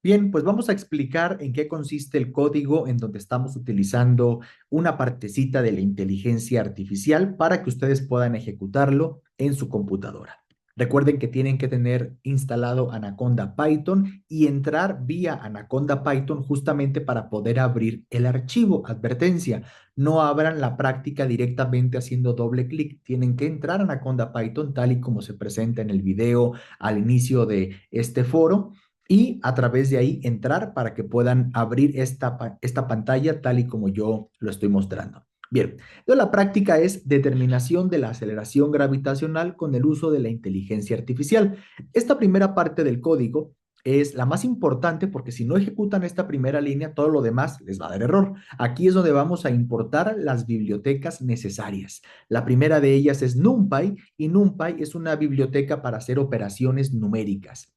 Bien, pues vamos a explicar en qué consiste el código en donde estamos utilizando una partecita de la inteligencia artificial para que ustedes puedan ejecutarlo en su computadora. Recuerden que tienen que tener instalado Anaconda Python y entrar vía Anaconda Python justamente para poder abrir el archivo. Advertencia, no abran la práctica directamente haciendo doble clic. Tienen que entrar a Anaconda Python tal y como se presenta en el video al inicio de este foro y a través de ahí entrar para que puedan abrir esta pantalla tal y como yo lo estoy mostrando. Bien, entonces la práctica es determinación de la aceleración gravitacional con el uso de la inteligencia artificial. Esta primera parte del código es la más importante porque si no ejecutan esta primera línea, todo lo demás les va a dar error. Aquí es donde vamos a importar las bibliotecas necesarias. La primera de ellas es NumPy y NumPy es una biblioteca para hacer operaciones numéricas.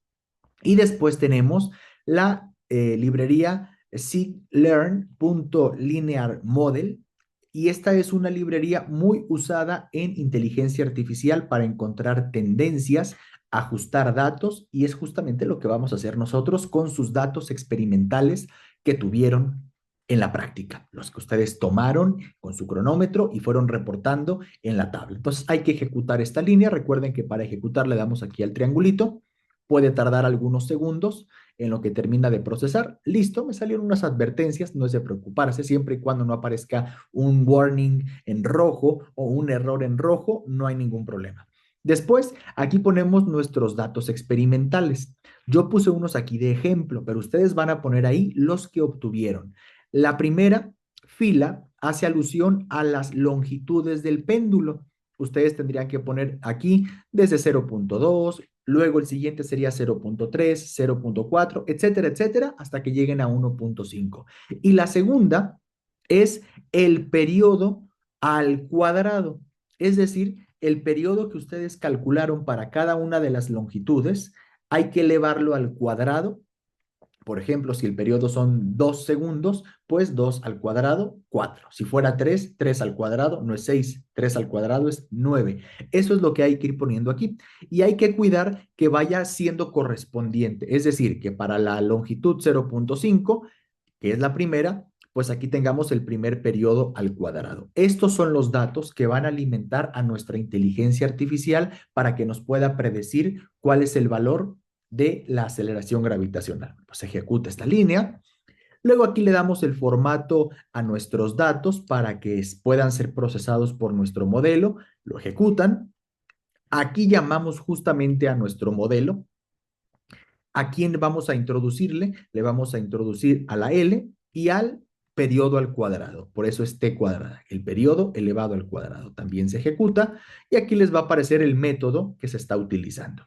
Y después tenemos la librería scikit-learn.linear-model y esta es una librería muy usada en inteligencia artificial para encontrar tendencias, ajustar datos y es justamente lo que vamos a hacer nosotros con sus datos experimentales que tuvieron en la práctica, los que ustedes tomaron con su cronómetro y fueron reportando en la tabla. Entonces hay que ejecutar esta línea. Recuerden que para ejecutar le damos aquí al triangulito. Puede tardar algunos segundos en lo que termina de procesar. Listo, me salieron unas advertencias, no es de preocuparse, siempre y cuando no aparezca un warning en rojo o un error en rojo, no hay ningún problema. Después, aquí ponemos nuestros datos experimentales. Yo puse unos aquí de ejemplo, pero ustedes van a poner ahí los que obtuvieron. La primera fila hace alusión a las longitudes del péndulo. Ustedes tendrían que poner aquí desde 0.2, luego el siguiente sería 0.3, 0.4, etcétera, etcétera, hasta que lleguen a 1.5. Y la segunda es el periodo al cuadrado, es decir, el periodo que ustedes calcularon para cada una de las longitudes, hay que elevarlo al cuadrado. Por ejemplo, si el periodo son 2 segundos, pues 2 al cuadrado, 4. Si fuera 3, 3 al cuadrado no es 6, 3 al cuadrado es 9. Eso es lo que hay que ir poniendo aquí. Y hay que cuidar que vaya siendo correspondiente. Es decir, que para la longitud 0.5, que es la primera, pues aquí tengamos el primer periodo al cuadrado. Estos son los datos que van a alimentar a nuestra inteligencia artificial para que nos pueda predecir cuál es el valor de la aceleración gravitacional. Pues ejecuta esta línea. Luego aquí le damos el formato a nuestros datos para que puedan ser procesados por nuestro modelo. Lo ejecutan. Aquí llamamos justamente a nuestro modelo. ¿A quién vamos a introducirle? Le vamos a introducir a la L y al periodo al cuadrado. Por eso es T cuadrada. El periodo elevado al cuadrado también se ejecuta y aquí les va a aparecer el método que se está utilizando.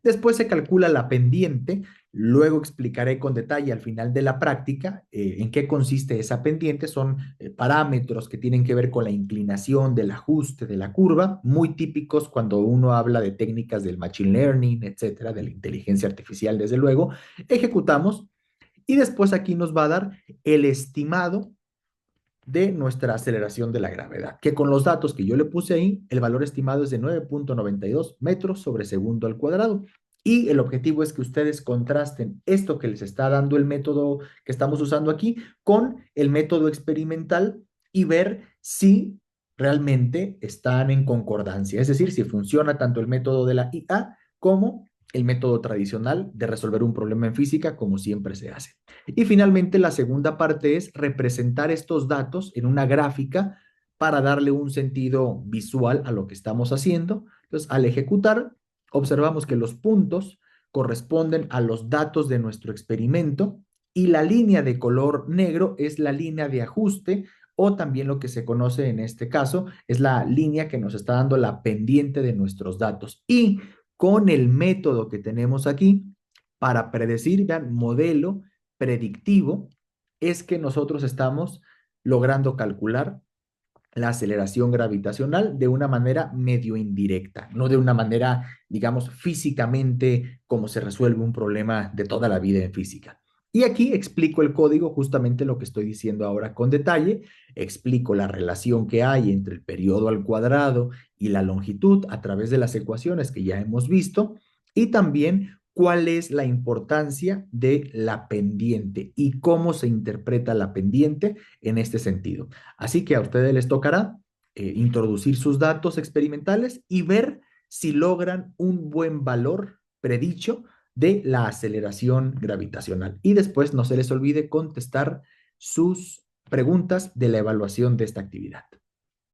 Después se calcula la pendiente, luego explicaré con detalle al final de la práctica en qué consiste esa pendiente. Son parámetros que tienen que ver con la inclinación del ajuste de la curva, muy típicos cuando uno habla de técnicas del machine learning, etcétera, de la inteligencia artificial, desde luego. Ejecutamos y después aquí nos va a dar el estimado de nuestra aceleración de la gravedad, que con los datos que yo le puse ahí, el valor estimado es de 9.92 metros sobre segundo al cuadrado. Y el objetivo es que ustedes contrasten esto que les está dando el método que estamos usando aquí con el método experimental y ver si realmente están en concordancia. Es decir, si funciona tanto el método de la IA como el método tradicional de resolver un problema en física, como siempre se hace. Y finalmente, la segunda parte es representar estos datos en una gráfica para darle un sentido visual a lo que estamos haciendo. Entonces, al ejecutar, observamos que los puntos corresponden a los datos de nuestro experimento y la línea de color negro es la línea de ajuste o también lo que se conoce en este caso es la línea que nos está dando la pendiente de nuestros datos. Y con el método que tenemos aquí para predecir, vean, modelo predictivo, es que nosotros estamos logrando calcular la aceleración gravitacional de una manera medio indirecta, no de una manera, digamos, físicamente como se resuelve un problema de toda la vida en física. Y aquí explico el código, justamente lo que estoy diciendo ahora con detalle, explico la relación que hay entre el periodo al cuadrado y la longitud a través de las ecuaciones que ya hemos visto y también cuál es la importancia de la pendiente y cómo se interpreta la pendiente en este sentido. Así que a ustedes les tocará introducir sus datos experimentales y ver si logran un buen valor predicho de la aceleración gravitacional. Y después no se les olvide contestar sus preguntas de la evaluación de esta actividad.